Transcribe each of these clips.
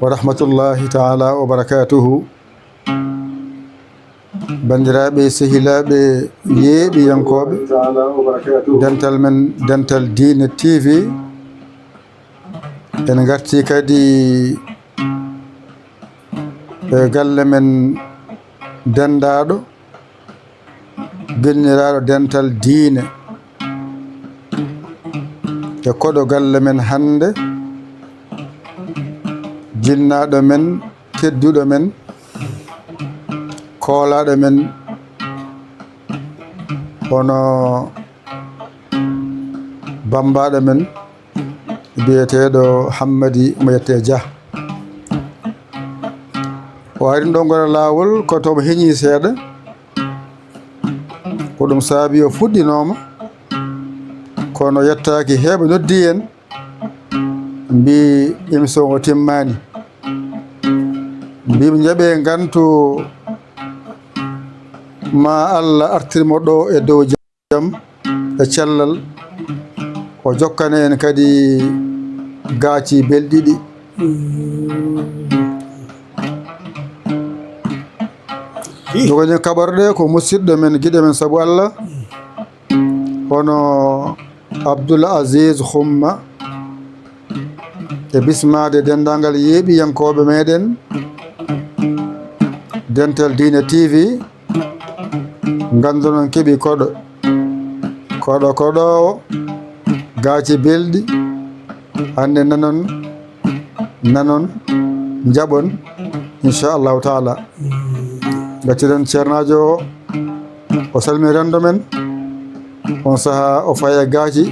ورحمة الله تعالى وبركاته بندرابي سهلابي يبي ينكوب دنتال من دنتال دين تي في انغارتي كدي قال من دندادو جنرال دنتال دين يكودو قال من هند jinnaɗo men tedduɗo men koolaɗo men hono bambaɗo men biyeteɗo Hammadi mo yette Dia o ari ɗo gona lawol ko tomo heeñi seeɗa ko ɗum saabi o fuɗɗinoma kono yettaki heɓe noddi en mbi émission o timmani mbimi jaɓe gantu ma Allah artirmo ɗo e dow jam e cellal o jokkane en kadi gaaci belɗiɗi jogoni kaɓarɗe ko musidɗo men guiɗo men saabu Allah hono Abdoul Aziz Khouma e bismade dendagal yeeɓi yankoɓe meɗen Dental Dina TV gandunon keeɓi koɗo gaaci belɗi hande nanon jaɓon inchallahu taala gacciɗen ceernajo o salmi rendo men on saaha o faye gaaci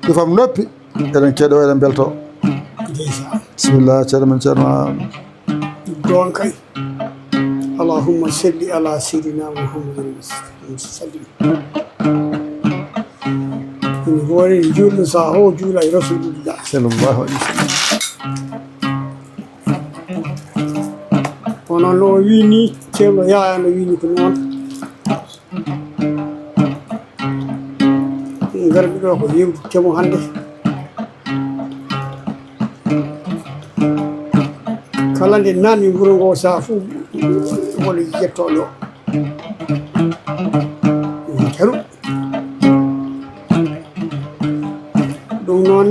ɗufam noppi eɗen keeɗo eɗen belto bismillah ceerno men ceerno دون كاي اللهم صل على سيدنا محمد وسلم إن هو الجول صاحو جول رسول الله صلى الله عليه وسلم وانا لو ويني كيلو يا انا ويني كنون غرب دو ko yew kemo hande kala nde nanmi wuro ngo saa fu woni jettoɗo teru ɗum noon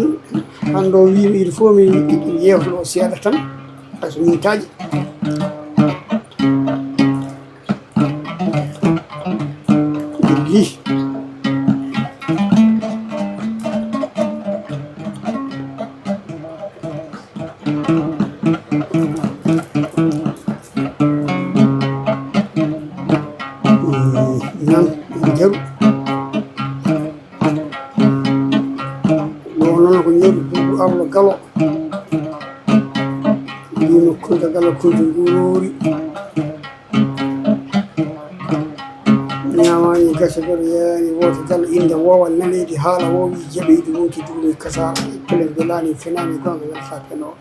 hande o wimi il faut mi yewtoɗo seeɗa tan so mintaji ɗiggi jaru noon ko ñeɗi duuɓu Allah galo mbino kunta gala kunta nguroori ñamani gasa gaɗo yaani woto gala inde wowa naleydi haala wowi jaɓeydi wonki duuɗo e kasara pelen belani fenani gonga welta penowo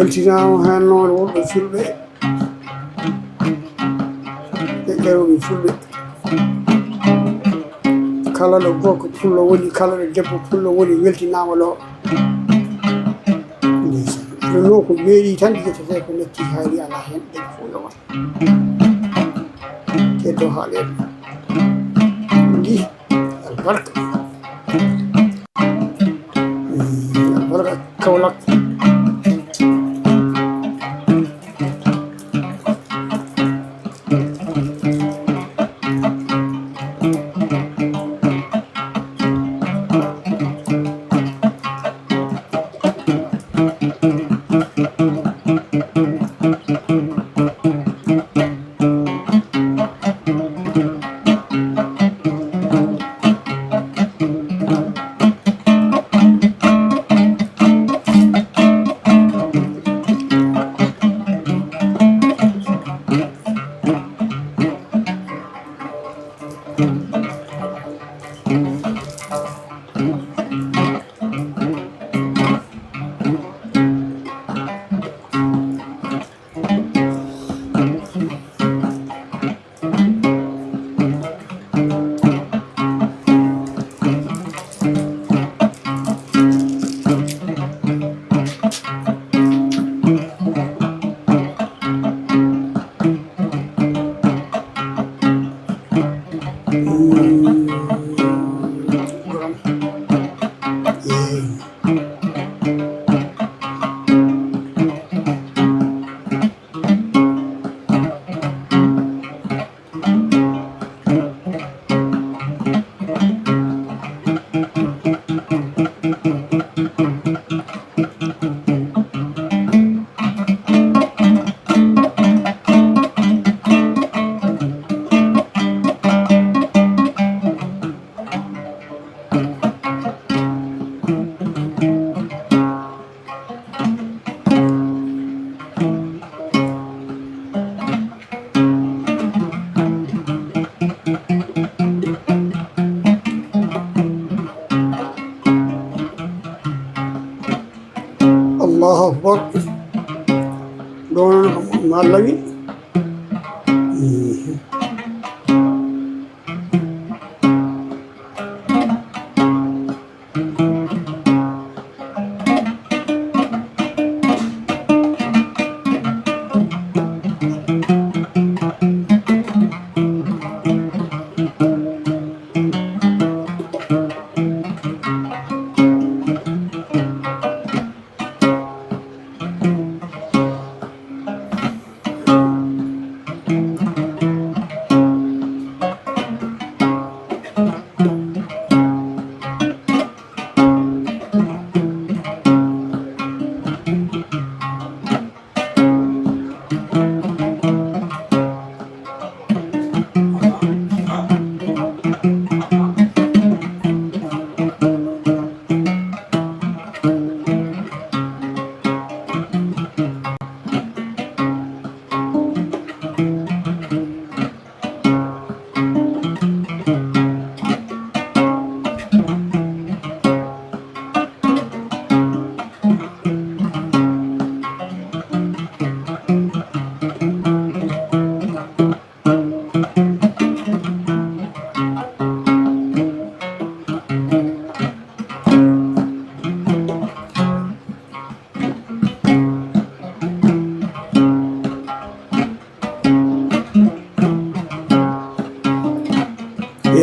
weltinama hen noon wonɓe fulɓe rewoɓe fulɓe kala ɗo gorko pullo woni kala ɗo debbo pullo woni weltinama ɗo no ko meeɗi tan ƴettete ko netti haali ala hen ɗen fo yowa keddo haaleɓe ndi albarka albarka Kaolack Allahu Akbar ɗon mallawi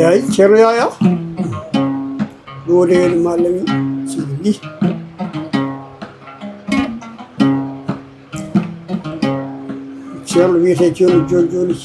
yayi Ceerno Yaya ɗo leydi Malami Sidi Ly ceerno wiyete ceerno Joni Joni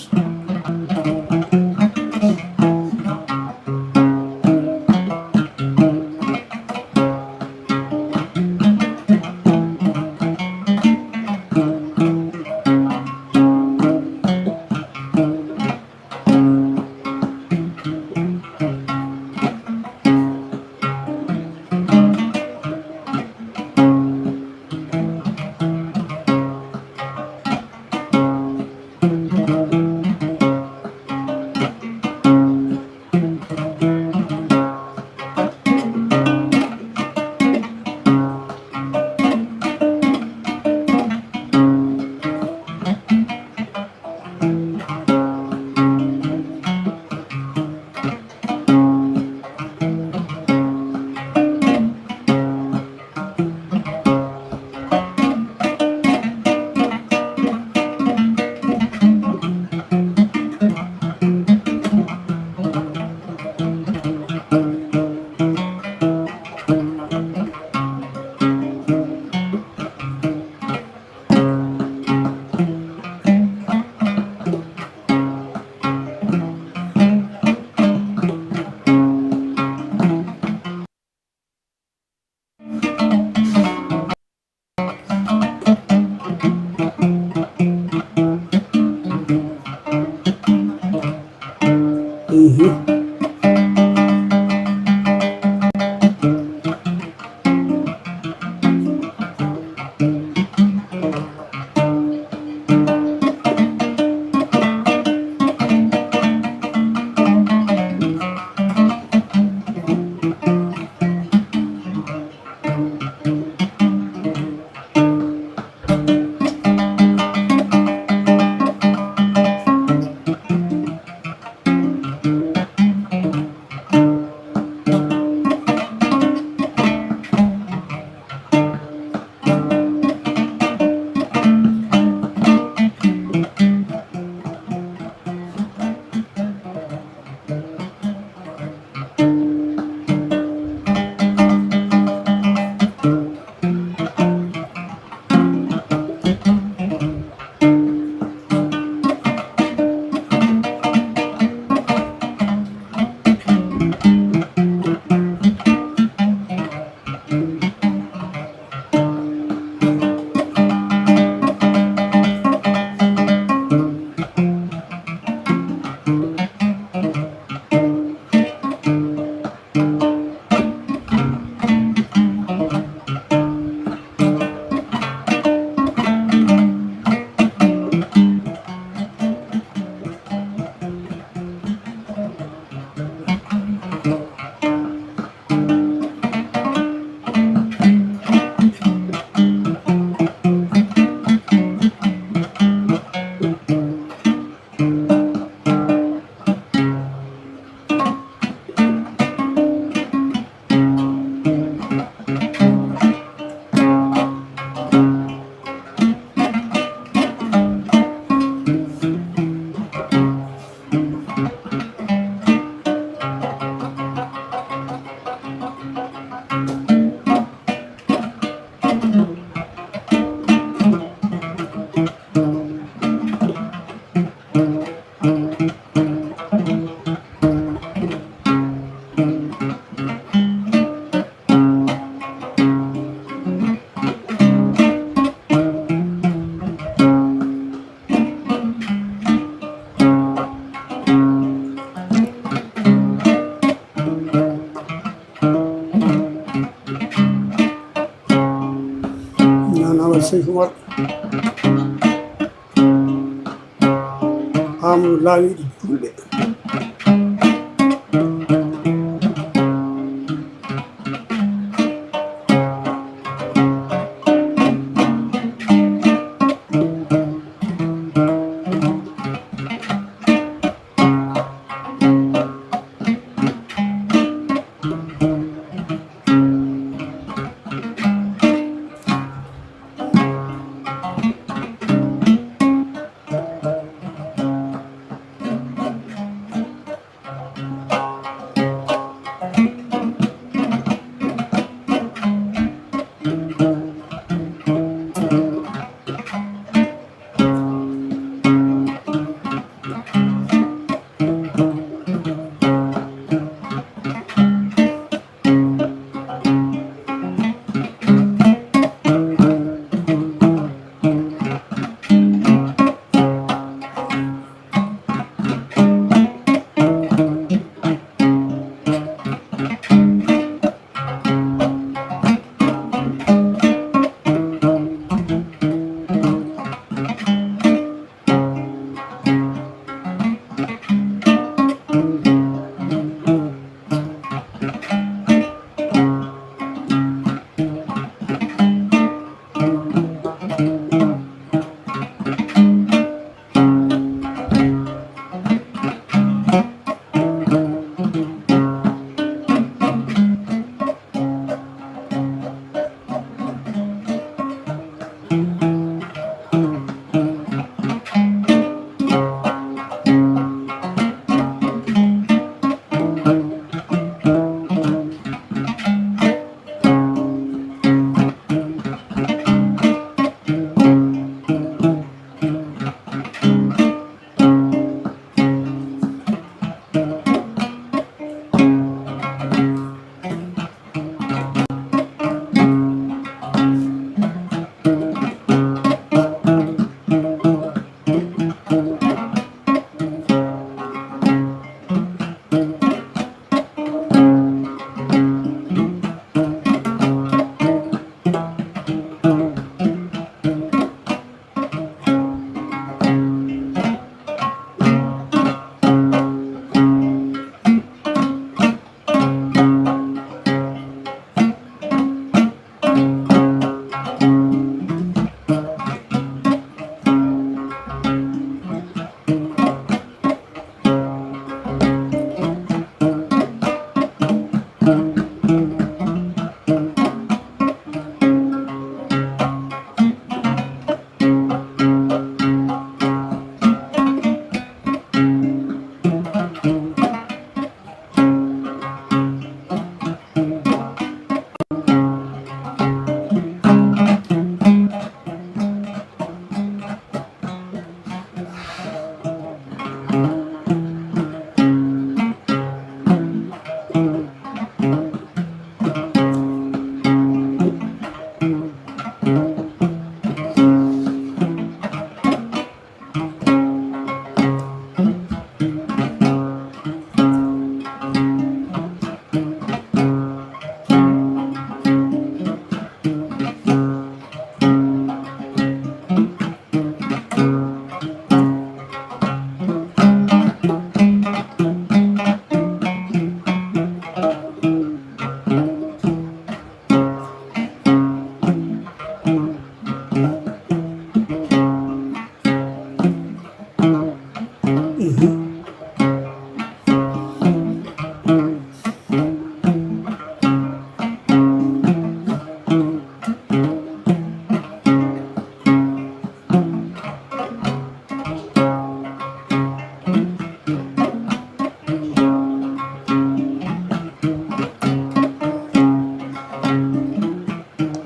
am laawiɗi julɓe.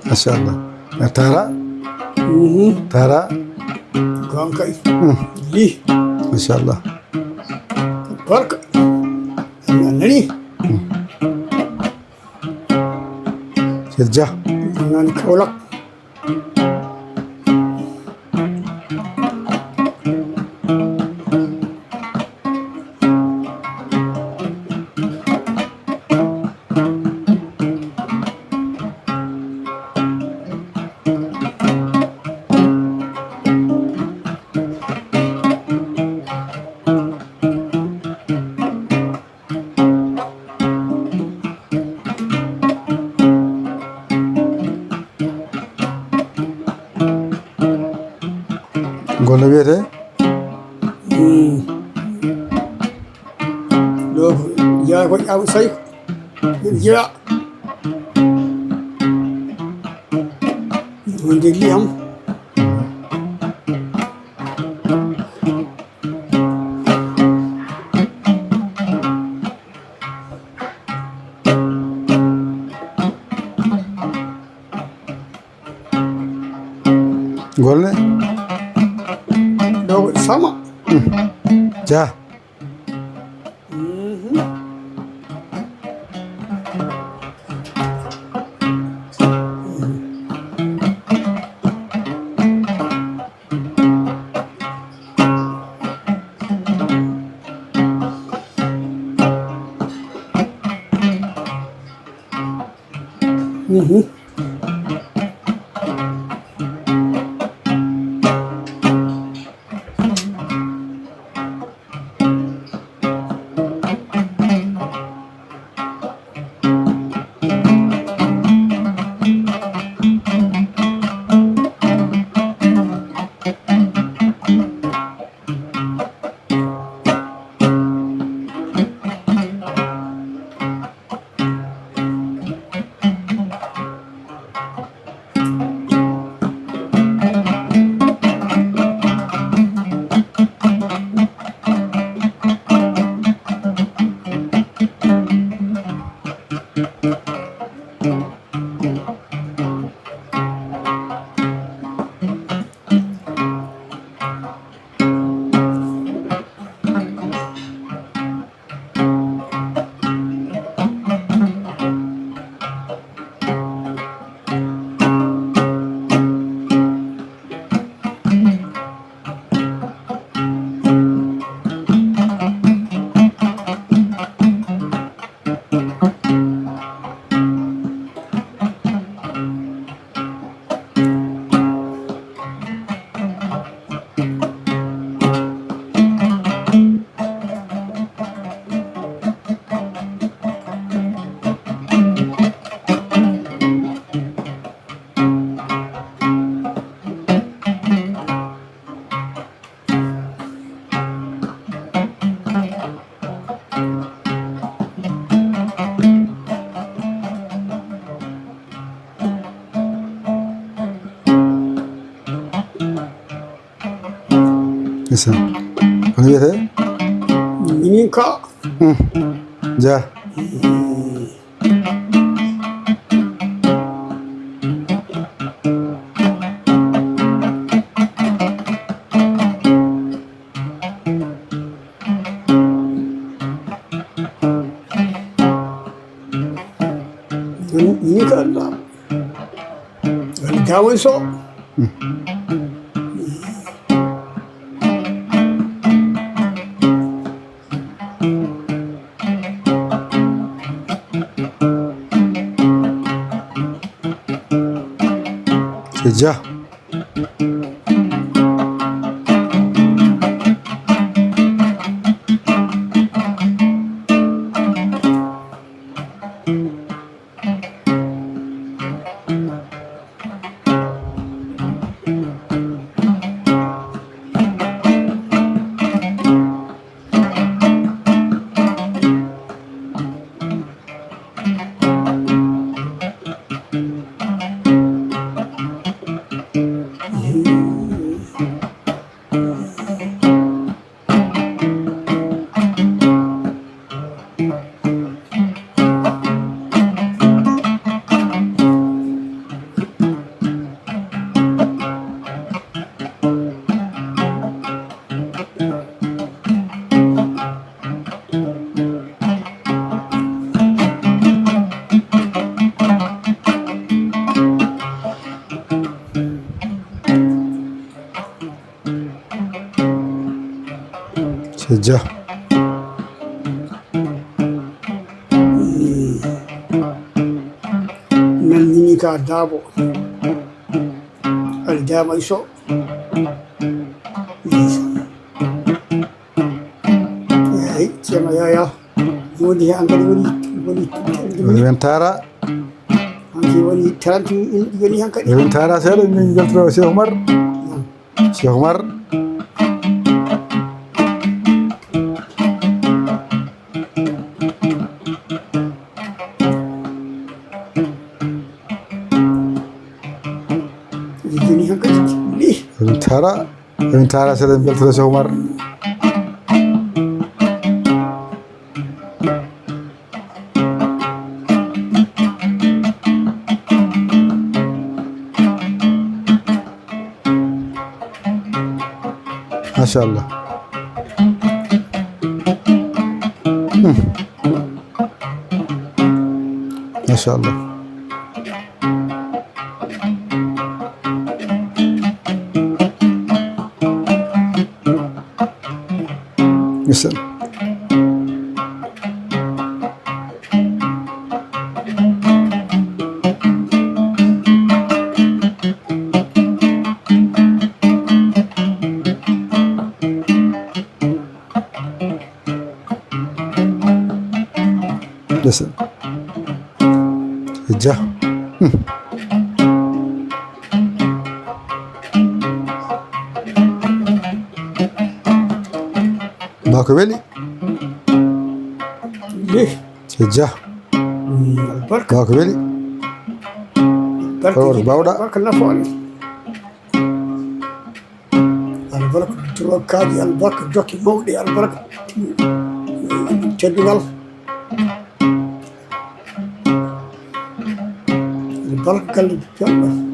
ما شاء الله. ترى ترى كان كيف ليه ما شاء الله. بركة أنني ترجع أنني كولك ɗo jaa ko ƴaw say jira hunde liyam golle ɗo ko sama ja listen kono wiyete minin ka ja minin ka Allah wani dawon so ja ja nannini ka daabo aldama iso yayi cema yaya woni angadi woni wentara hanki woni 30 woni hankadi wentara seeɗa min jaltoro Cheikh Oumar ترى من ترى سلام قلت له عمر ما شاء الله. ما شاء الله. يسلم. يسلم. الجاه. باكو بيلي ليه الجاه البركة باكو بيلي البركة باودا البركة لا فوق البركة تروكادي البركة دوكي مودي البركة تدوال البركة قلب جنة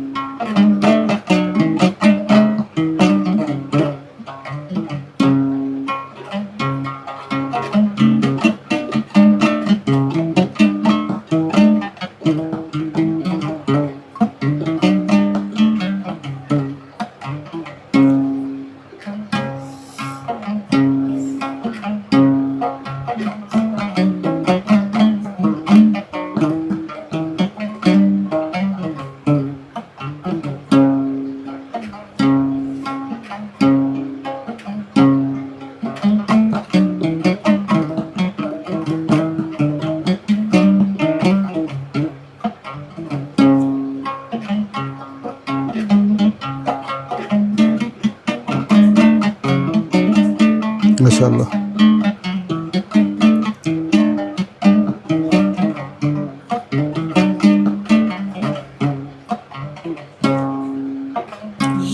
ما شاء الله.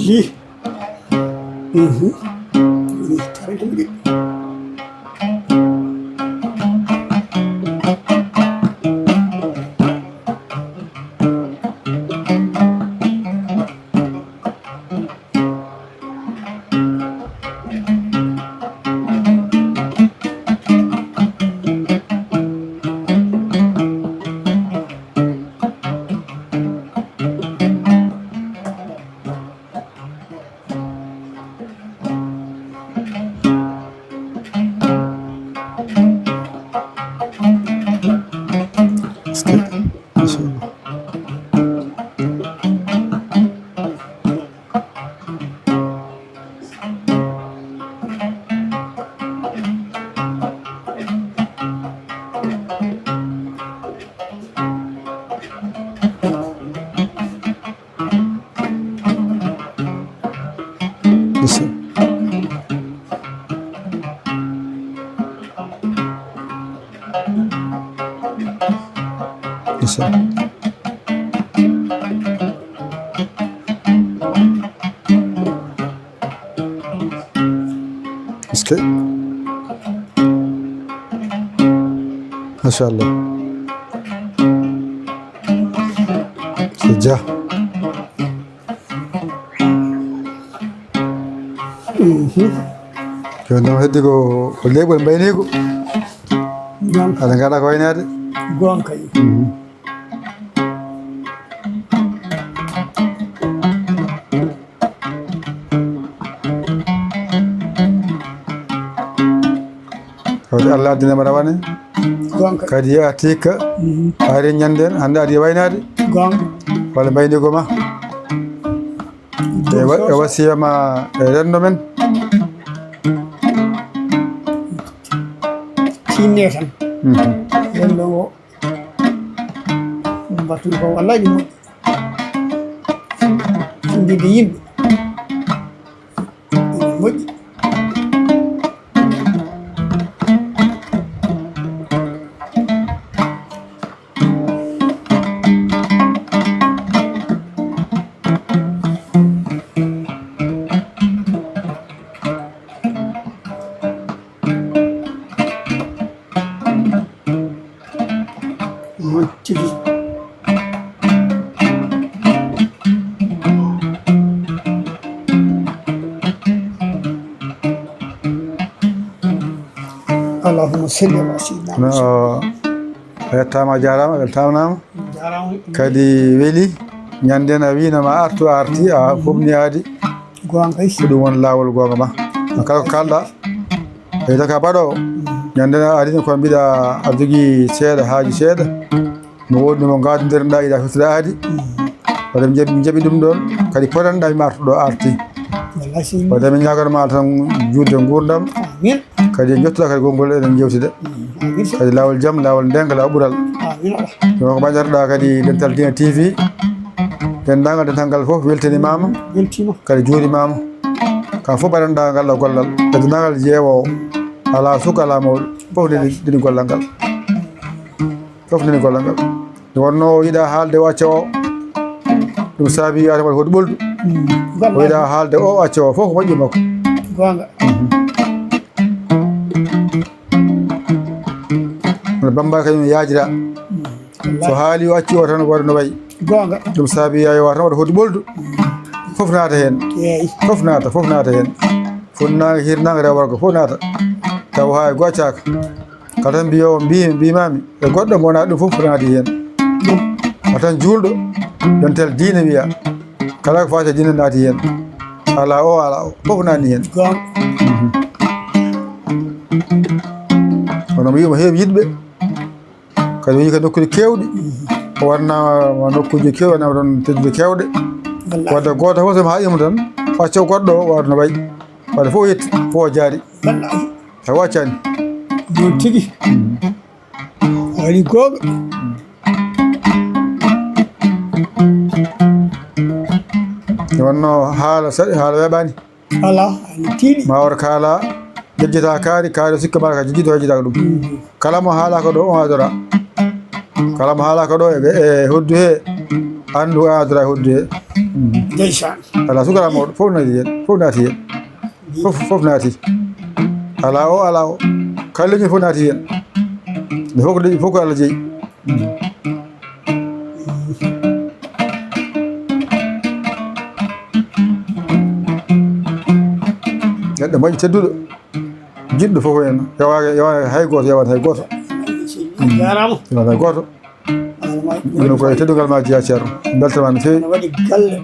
ليه ليه ترى جميل ما شاء الله. يسلم. يسلم. مسكين. ما شاء الله. سجاه. كنا هديكو كلية بن بينيكو. أنا كذا كوين هذا. قوان كاي Kawde Allah addina mbaɗa wane gonga kadi atika ari ñanden hande ari waynade gonga walla mbaynigo ma e wasiyama e renndo men tinne tan renndo o mbattude ko wallahi ɗum moƴƴi findinde yimɓe ine moƴƴi اللهم صل على سيدنا no hettama jarama weltamnama kadi weeli ñanden a winama artu a arti a fomni aadi gonga ko ɗum won lawol gonga ma kala ko kalɗa ɓeyta ka baɗo ñanden a adini ko mbiɗa aɗa jogui seeɗa haaji seeɗa no wodi mo gadodireɗa iɗa fettude aadi wadde mi jaɓi ɗum ɗon kadi poɗanɗa mi artuɗo arti wadde min ñaganoma tan juurde gurdam kadi jottuɗa kadi gongol eɗen jewtide kadi lawol jaam lawol ndenga law ɓuural ko ɓañatoɗa kadi dental Dina TV dendagal dental ngal fof weltanimama kadi juurimama kam fof mbaɗanɗa ngal ɗo gollal e dendagal jeewowo ala suka ala mawɗo fof ndeni gollal ngal fof ndeni gollal ngal nde wonno yiiɗa haalde o acca o ɗum saabi adama waɗi hoɗi ɓoldu o yiiɗa haalde o acca o fof ko moƴƴi makko gonga no Bamba kañum yaajira so haali o acci o tan waɗa no wayi gonga ɗum saabi yayowa tan waɗa hoɗi ɓoldu fof naata hen fof naata hen funnaga hirnaga rew worgo fof naata taw ha e goccaka kala tan mbiyowo mbimami e goɗɗo gona ɗum fof naati hen a tan julɗo dental diine wiya kala ko fate diine naati hen ala o fof naani hen kono mi wiima heewi yiɗɓe kadi woni kadi nokkude kewɗe o wannama nokkuji kewɗe wannama ɗon teddude kewɗe wadde goto fof somi haƴima tan acca goɗɗo o wawata no wayi wadde fof yetti fof o jaari taw waccani ɗum tigui waɗi goga wonno haala saɗi haala weeɓani ala ani tiiɗi ma wata kaala jejjeta kaari o sikka mata ka jejjito hejjitaka ɗum kala mo haalaka ɗo on adora kala mo haalaka ɗo e hoddu he andu a adora e hoddu he ndeysan ala sukara mawɗo fof naati hen fof naati ala o kala leñol fof naati hen nde fof ko Allah jeeyi neɗɗo moƴƴo tedduɗo jiɗɗo fof hen yawa hay goto yawata hay goto jarama yawata hay goto ɗum koye teddugal ma jeeya ceerno beltama no fewi waɗi galle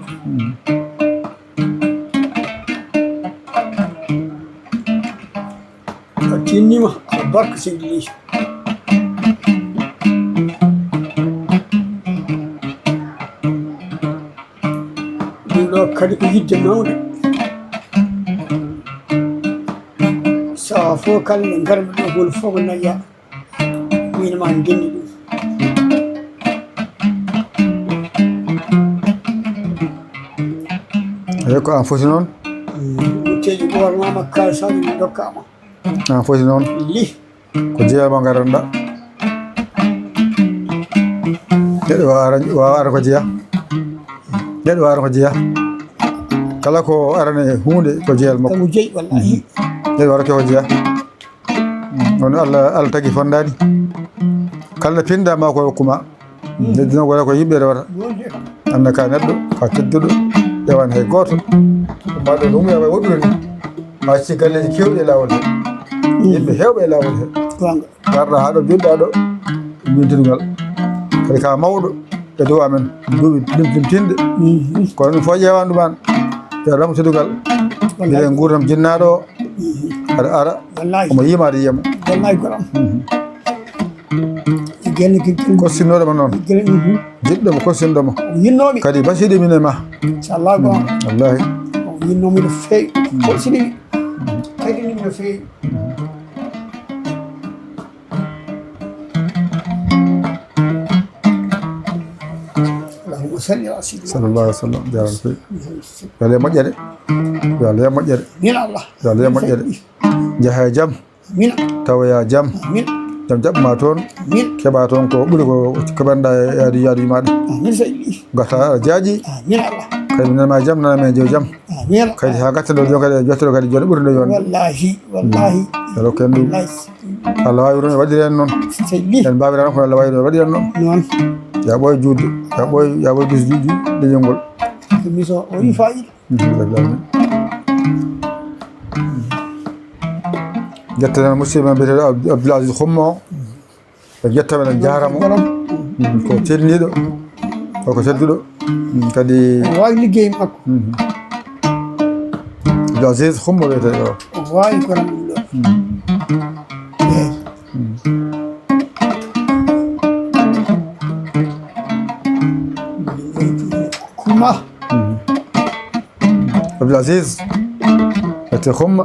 a tinnima a barka seydi ley ɗum ɗo kadi ko yidde mawde sawa fof kala nde garmi ɗo hol fof ko nayya min ma genni ɗum eyi ko an foti noon teji ɓornama kalisaji mi dokkama an foti noon li ko jeeyama garanɗa neɗɗo wawa ara ko jeeya neɗɗo wawa ara ko jeeya kala ko arane hunde ko jeeyal makko kamu jeeyi wallahi neɗɗo warake ko jeeya on Allah tagui fondani kala nde pindama ko hokkuma neddi noon wona ko yimɓe rewata anda ka neɗɗo ka tedduɗo ƴewani hay goto mbaɗo ɗum yawa woɗɗude ni ma ci galleji kewɗi e lawol he yimɓe hewɓe e lawol he garɗa ha ɗo joɗɗa ɗo mintidugal kadi ka mawɗo e dow amen duuɓi limtinde kono ɗum fof ƴewani ɗuman ƴewɗamo teddugal mbiɗen gurdam jinnaɗo o aɗa ara omo yima aɗa yiyamo wallahi goɗam gelle kossinnoɗoma noon jiɗɗomo kossinɗomo yinnoɓe kadi basiɗi min e ma inchallah gon wallahi yinnomi no fewi kosiɗimi kayɗinimi no fewi allahumma salli ala sayyidina sallallahu alih w sallam jaran fewi yo Allah moƴƴere yo Allah ya moƴƴere min Allah yo Allah ya moƴƴere jaaha e jaam min tawoya jaam min jaam jaɓɓama toon min keɓa toon ko ɓuuri ko keɓanɗa e yaadu maɗa amin seydi garta aɗa jaaji amin Allah kadi mi nanama jaam nanama jew jaam amin kadi ha gattano jon kadi jottoɗo kadi joni ɓuuri nde yon wallahi yo rokku en ɗum Allah wawi ɗum e waɗiri en noon seydi en mbawira ko Allah wawi ɗum e waɗiri en noon noon ya ɓooy juutde ya ɓooy dus leñol ngol émission o wi fayida jettana musidɓe biyeteɗo Abdoul Aziz Xumma o ɓe jettama eɗen jaramo ko telniɗo koko tedduɗo kadi wawi liggey makko Abdoul Aziz Xumma wiyete o wawi kono ɗum ɗo eyi Xumma Abdoul Aziz wiyete Xumma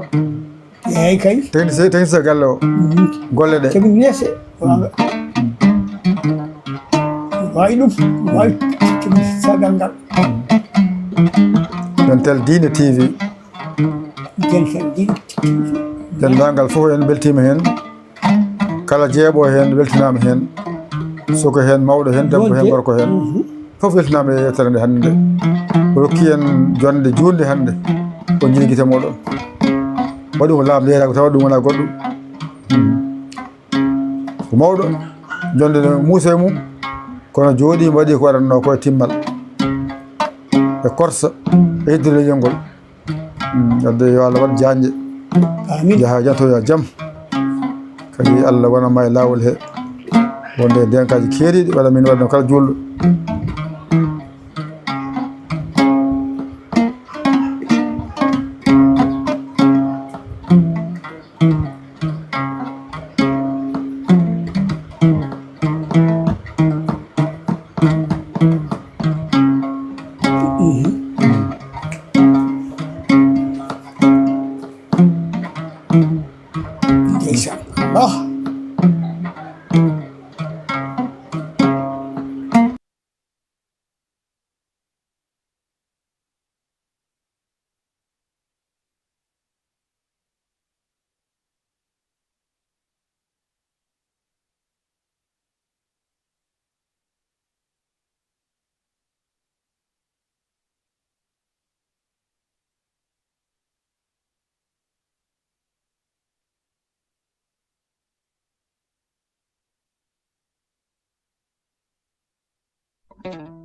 eyyi kay technicien galle o golle ɗe tegi nese wawi ɗum wawi tegi sagal ngal Dental Dine TV Dental Dine dendagal fof en beltima hen kala jeeɓo hen weltinama hen soko hen mawɗo hen debbo hen gorko hen fof weltinama e yettere nde hannde o rokki en jonde junde hannde o jirguite moɗon waɗi ko laamu yeera ko tawa ɗum wona goɗɗum ko mawɗo jonde no muusa e mum kono jooɗi waɗi ko waɗatno koye timmal e korsa e yeddude leñol ngol wadde yo Allah waɗ janje amin jaaha jantoya jaam kadi Allah wonanma e lawol he wonde denkaji keeriɗi waɗa min waɗno kala julɗo ndeysaan Allah Thank you.